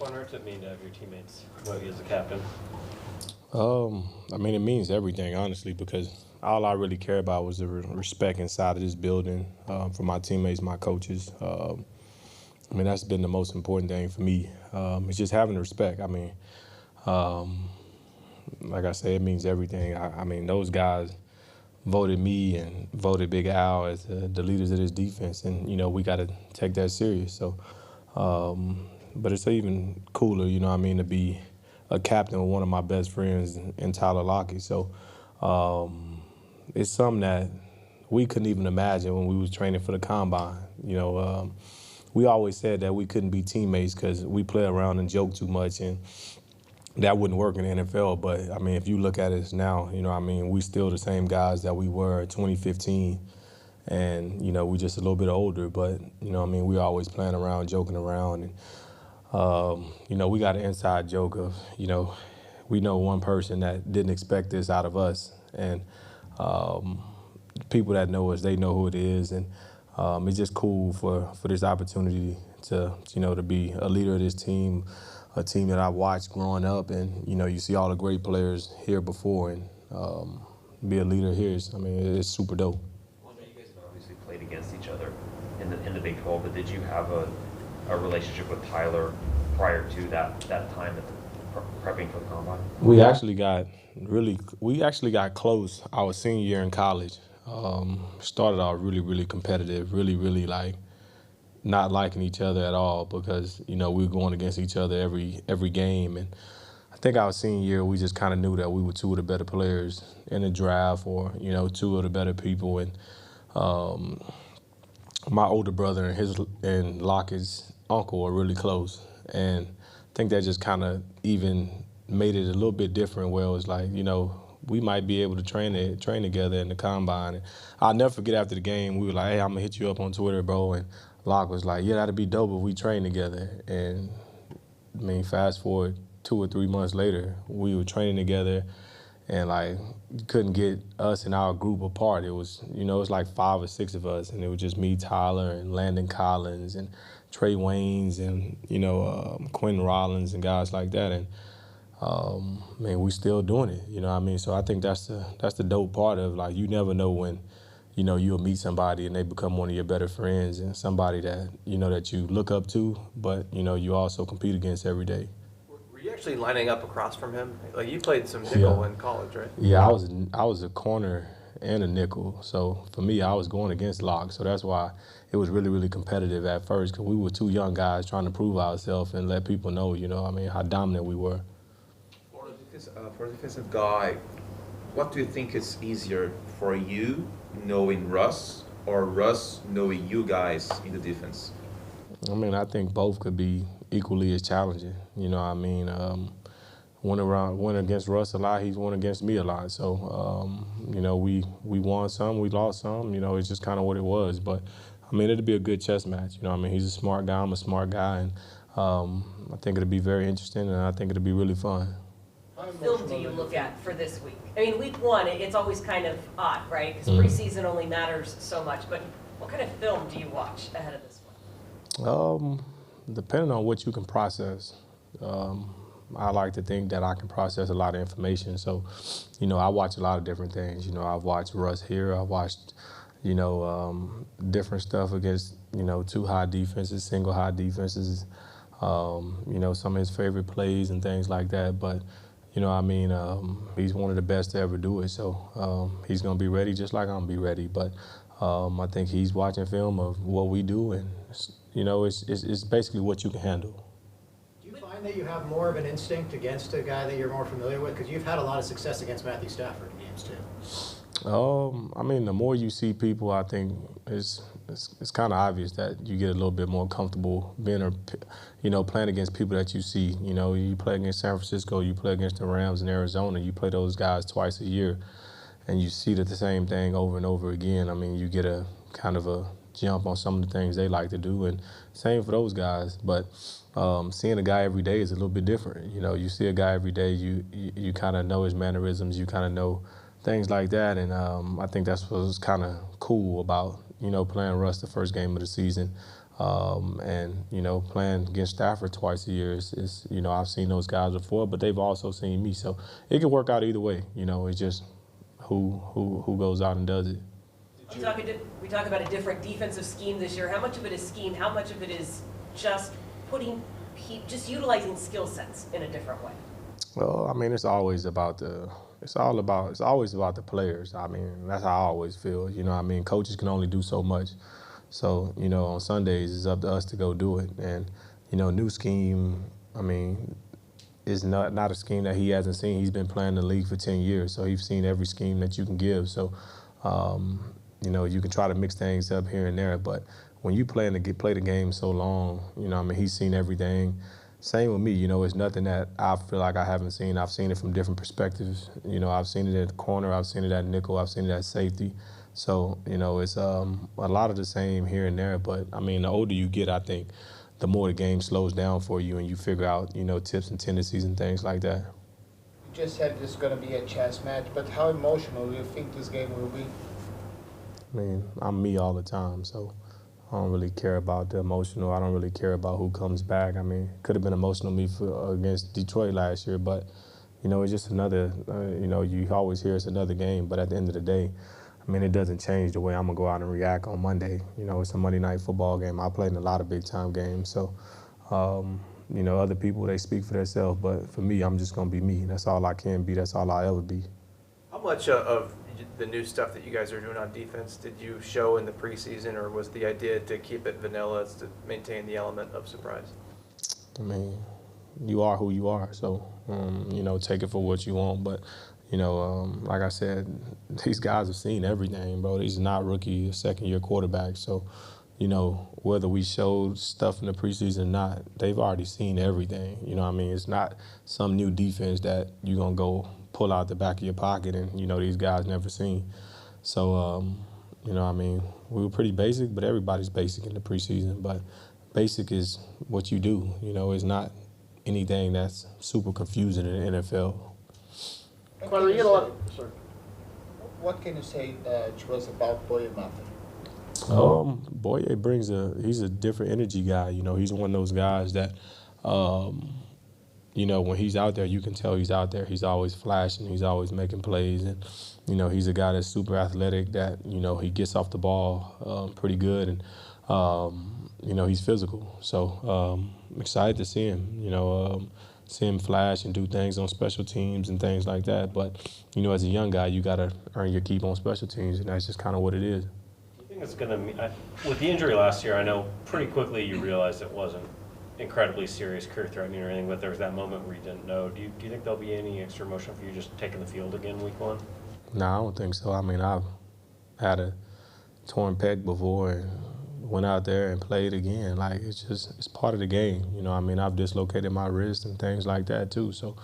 Quandre, what's it mean to have your teammates vote you as a captain? I mean, it means everything, honestly, because all I really care about was the respect inside of this building for my teammates, my coaches. I mean, that's been the most important thing for me. It's just having the respect. I mean, like I said, it means everything. I mean, those guys voted me and voted Big Al as the leaders of this defense, and we got to take that serious. So, but it's even cooler, what I mean, to be a captain with one of my best friends in Tyler Lockett. So, it's something that we couldn't even imagine when we was training for the combine. We always said that we couldn't be teammates because we play around and joke too much, and that wouldn't work in the NFL. But I mean, if you look at us now, I mean, we still the same guys that we were in 2015, and we just a little bit older. But I mean, we always playing around, joking around, and we got an inside joke of we know one person that didn't expect this out of us, and people that know us, they know who it is, and it's just cool for this opportunity to to be a leader of this team. A team that I watched growing up, and you see all the great players here before, and be a leader here. I mean, it's super dope. Well, you guys have obviously played against each other in the Big 12, but did you have a relationship with Tyler prior to that time at prepping for the combine? We actually got close our senior year in college. Started out really competitive, really like not liking each other at all because we were going against each other every game, and I think our senior year we just kind of knew that we were two of the better players in the draft, or two of the better people, and my older brother and Lockett's uncle are really close, and I think that just kind of even made it a little bit different. Where it was like we might be able to train together in the combine. And I'll never forget after the game we were like, hey, I'm gonna hit you up on Twitter, bro, and Locke was like, yeah, that'd be dope if we train together. And I mean, fast forward 2 or 3 months later, we were training together, and like you couldn't get us and our group apart. It was it was like 5 or 6 of us, and it was just me, Tyler, and Landon Collins, and Trey Waynes, and Quentin Rollins, and guys like that. And man, we still doing it. You know what I mean? So I think that's the dope part of, like, you never know when you'll meet somebody and they become one of your better friends, and somebody that that you look up to, but you also compete against every day. Were you actually lining up across from him? Like, you played some nickel in college, right? Yeah, I was a corner and a nickel. So for me, I was going against Locke. So that's why it was really competitive at first, because we were two young guys trying to prove ourselves and let people know, I mean, how dominant we were. For a defensive guy, what do you think is easier for you, knowing Russ, or Russ knowing you guys in the defense? I mean, I think both could be equally as challenging. I mean, went against Russ a lot. He's won against me a lot. So, we won some, we lost some. It's just kind of what it was. But I mean, it'd be a good chess match. I mean, he's a smart guy. I'm a smart guy, and I think it'll be very interesting, and I think it'll be really fun. What film do you look at for this week? I mean, week 1, it's always kind of odd, right? Because preseason only matters so much. But what kind of film do you watch ahead of this one? Depending on what you can process. I like to think that I can process a lot of information. So, I watch a lot of different things. I've watched Russ here. I've watched, different stuff against, 2 high defenses, single high defenses, some of his favorite plays and things like that. But I mean, he's one of the best to ever do it, so he's going to be ready just like I'm going to be ready. But I think he's watching film of what we do, and, it's basically what you can handle. Do you find that you have more of an instinct against a guy that you're more familiar with? Because you've had a lot of success against Matthew Stafford in games, too. I mean, the more you see people, I think it's kind of obvious that you get a little bit more comfortable being, playing against people that you see. You play against San Francisco, you play against the Rams in Arizona, you play those guys twice a year, and you see the same thing over and over again. I mean, you get a kind of a jump on some of the things they like to do, and same for those guys. But seeing a guy every day is a little bit different. You see a guy every day, you kind of know his mannerisms, you kind of know things like that, and I think that's what's kind of cool about playing Russ the first game of the season. And, playing against Stafford twice a year is, I've seen those guys before, but they've also seen me. So it can work out either way. It's just who goes out and does it. We talk about a different defensive scheme this year. How much of it is scheme? How much of it is just utilizing skill sets in a different way? Well, I mean, it's always about the players. I mean, that's how I always feel. Coaches can only do so much. So, on Sundays, it's up to us to go do it. And, new scheme, I mean, is not a scheme that he hasn't seen. He's been playing the league for 10 years, so he's seen every scheme that you can give. So, you can try to mix things up here and there, but when you play the game so long, he's seen everything. Same with me, it's nothing that I feel like I haven't seen. I've seen it from different perspectives. I've seen it at the corner, I've seen it at nickel, I've seen it at safety. So, it's a lot of the same here and there, but I mean, the older you get, I think, the more the game slows down for you and you figure out, tips and tendencies and things like that. You just said this is going to be a chess match, but how emotional do you think this game will be? I mean, I'm me all the time, so I don't really care about the emotional. I don't really care about who comes back. I mean, it could have been emotional me against Detroit last year, but, it's just another, you always hear it's another game, but at the end of the day, I mean, it doesn't change the way I'm going to go out and react on Monday. It's a Monday night football game. I played in a lot of big-time games, so, other people, they speak for themselves, but for me, I'm just going to be me. That's all I can be. That's all I'll ever be. How much of the new stuff that you guys are doing on defense did you show in the preseason, or was the idea to keep it vanilla to maintain the element of surprise? I mean, you are who you are, so, take it for what you want. But, like I said, these guys have seen everything, bro. These are not rookie, second-year quarterbacks. So, whether we showed stuff in the preseason or not, they've already seen everything. It's not some new defense that you're going to go pull out the back of your pocket and, these guys never seen. So, we were pretty basic, but everybody's basic in the preseason. But basic is what you do. It's not anything that's super confusing in the NFL. Quandre, what can you say to us about Boye Mafe? Boye he's a different energy guy. He's one of those guys that, when he's out there, you can tell he's out there. He's always flashing. He's always making plays. And, he's a guy that's super athletic that, he gets off the ball pretty good. And, he's physical. So I'm excited to see him, see him flash and do things on special teams and things like that. But, as a young guy, you got to earn your keep on special teams, and that's just kind of what it is. Do you think it's going to with the injury last year, I know pretty quickly you realized it wasn't incredibly serious, career-threatening or anything, but there was that moment where you didn't know. Do you think there'll be any extra emotion for you just taking the field again week one? No, I don't think so. I mean, I've had a torn pec before and went out there and played again. Like, it's part of the game. I've dislocated my wrist and things like that too. So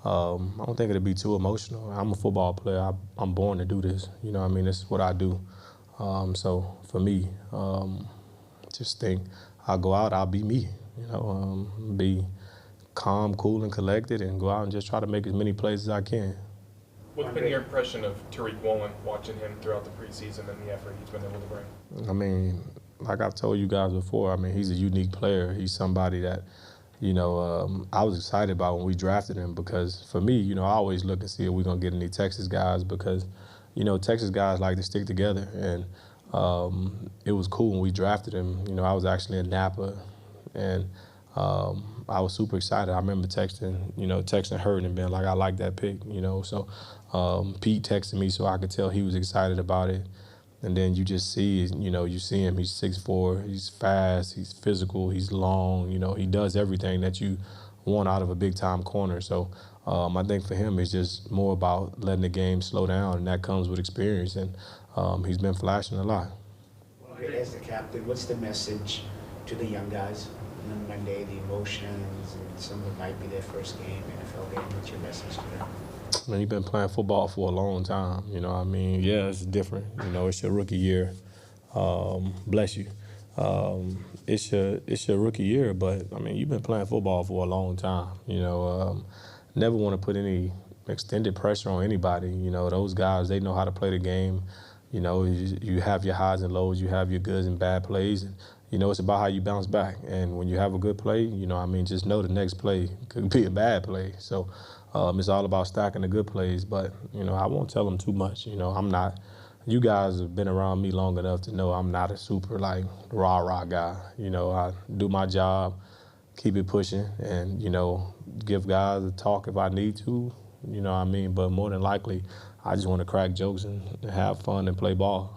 I don't think it'll be too emotional. I'm a football player. I'm born to do this. This is what I do. So for me, just think I'll go out, I'll be me. Be calm, cool, and collected, and go out and just try to make as many plays as I can. What's been your impression of Tareq Woolley, watching him throughout the preseason and the effort he's been able to bring? I mean, like I've told you guys before, he's a unique player. He's somebody that, I was excited about when we drafted him because for me, I always look and see if we're going to get any Texas guys because, Texas guys like to stick together. And it was cool when we drafted him. I was actually in Napa, and I was super excited. I remember texting Hurt and being like, I like that pick, So Pete texted me so I could tell he was excited about it. And then you just see, you see him. He's 6'4", he's fast, he's physical, he's long. He does everything that you want out of a big-time corner. So I think for him, it's just more about letting the game slow down, and that comes with experience. And he's been flashing a lot. As the captain, what's the message to the young guys on Monday, the emotions, and some of it might be their first game, NFL game? What's your message to them? You've been playing football for a long time, Yeah, it's different. It's your rookie year. Bless you. It's your rookie year, but, you've been playing football for a long time. Never want to put any extended pressure on anybody. Those guys, they know how to play the game. You have your highs and lows, you have your goods and bad plays. And, you know, it's about how you bounce back. And when you have a good play, you know, I mean, just know the next play could be a bad play. So it's all about stacking the good plays. But, you know, I won't tell them too much. You know, I'm not. You guys have been around me long enough to know I'm not a super, like, rah-rah guy. You know, I do my job, keep it pushing, and, you know, give guys a talk if I need to, you know what I mean? But more than likely, I just want to crack jokes and have fun and play ball.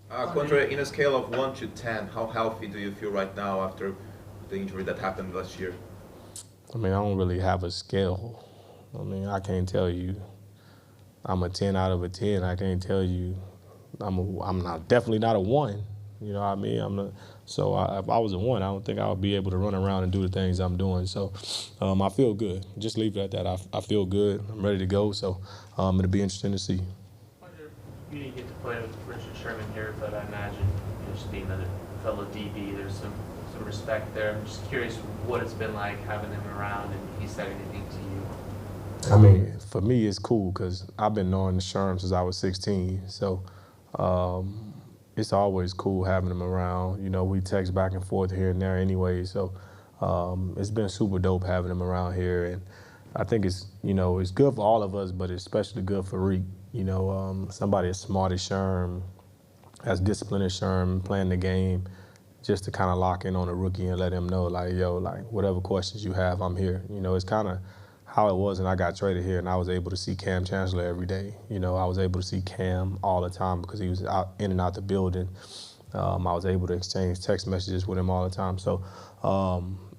Quandre, in a scale of 1 to 10, how healthy do you feel right now after the injury that happened last year? I mean, I don't really have a scale. I mean, I can't tell you I'm a 10 out of a 10. I can't tell you I'm not definitely not a 1. You know what I mean? I'm not. So if I was a 1, I don't think I would be able to run around and do the things I'm doing. So I feel good. Just leave it at that. I feel good. I'm ready to go. So it'll be interesting to see. You didn't get to play with Richard Sherman here, but I imagine, you know, just being another fellow DB, there's some respect there. I'm just curious what it's been like having him around, and if he said anything to you. I mean, for me, it's cool because I've been knowing Sherman since I was 16. So it's always cool having him around. You know, we text back and forth here and there anyway. So it's been super dope having him around here. And I think it's, you know, it's good for all of us, but it's especially good for Reek. You know, somebody as smart as Sherman, as disciplined as Sherman, playing the game, just to kind of lock in on a rookie and let him know, like, yo, like, whatever questions you have, I'm here. You know, it's kind of how it was when I got traded here and I was able to see Cam Chancellor every day. You know, I was able to see Cam all the time because he was out in and out the building. I was able to exchange text messages with him all the time. So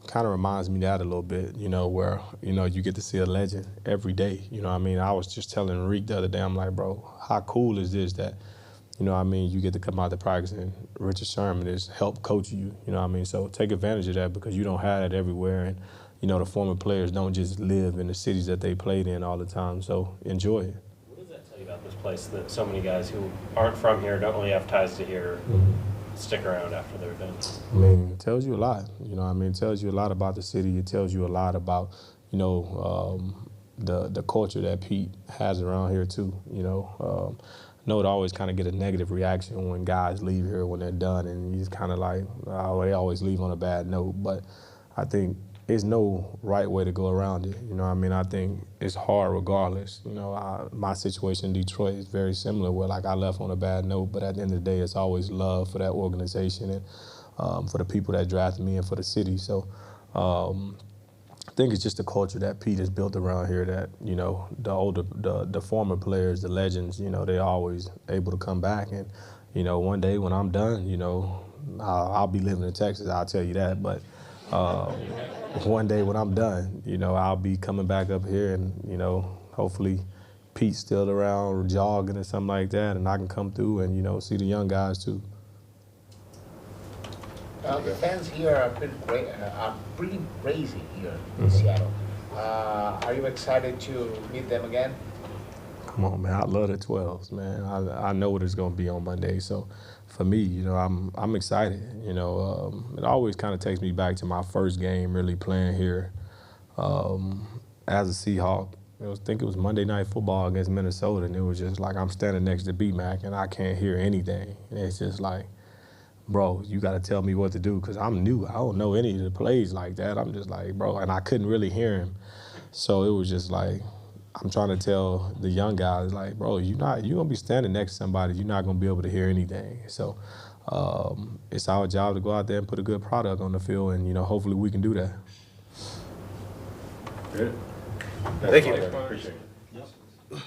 kind of reminds me of that a little bit, you know, where, you know, you get to see a legend every day. You know what I mean? I was just telling Reek the other day, I'm like, bro, how cool is this that, you know what I mean, you get to come out to practice and Richard Sherman is help coach you, you know what I mean? So take advantage of that because you don't have that everywhere. And, you know, the former players don't just live in the cities that they played in all the time. So enjoy it. What does that tell you about this place that so many guys who aren't from here, don't really have ties to here, stick around after they're done? I mean, it tells you a lot. You know what I mean? It tells you a lot about the city. It tells you a lot about, you know, the culture that Pete has around here too. You know, I know it always kind of get a negative reaction when guys leave here when they're done, and you just kind of like, oh, they always leave on a bad note. But I think there's no right way to go around it. You know what I mean? I think it's hard regardless. You know, my situation in Detroit is very similar where, like, I left on a bad note, but at the end of the day, it's always love for that organization and for the people that drafted me and for the city. So I think it's just the culture that Pete has built around here that, you know, the former players, the legends, you know, they're always able to come back. And, you know, one day when I'm done, you know, I'll be living in Texas, I'll tell you that. But one day when I'm done, you know, I'll be coming back up here and, you know, hopefully Pete's still around jogging or something like that, and I can come through and, you know, see the young guys too. The fans here are pretty crazy here in Seattle. Are you excited to meet them again? Come on, man. I love the 12s, man. I know what it's going to be on Monday. So for me, you know, I'm excited. You know, it always kind of takes me back to my first game really playing here as a Seahawk. I think it was Monday Night Football against Minnesota, and it was just like I'm standing next to B-Mac, and I can't hear anything. And it's just like, bro, you got to tell me what to do because I'm new. I don't know any of the plays like that. I'm just like, bro, and I couldn't really hear him. So it was just like, I'm trying to tell the young guys, like, bro, you're going to be standing next to somebody. You're not going to be able to hear anything. So it's our job to go out there and put a good product on the field, and, you know, hopefully we can do that. Good. Thank you. Appreciate it.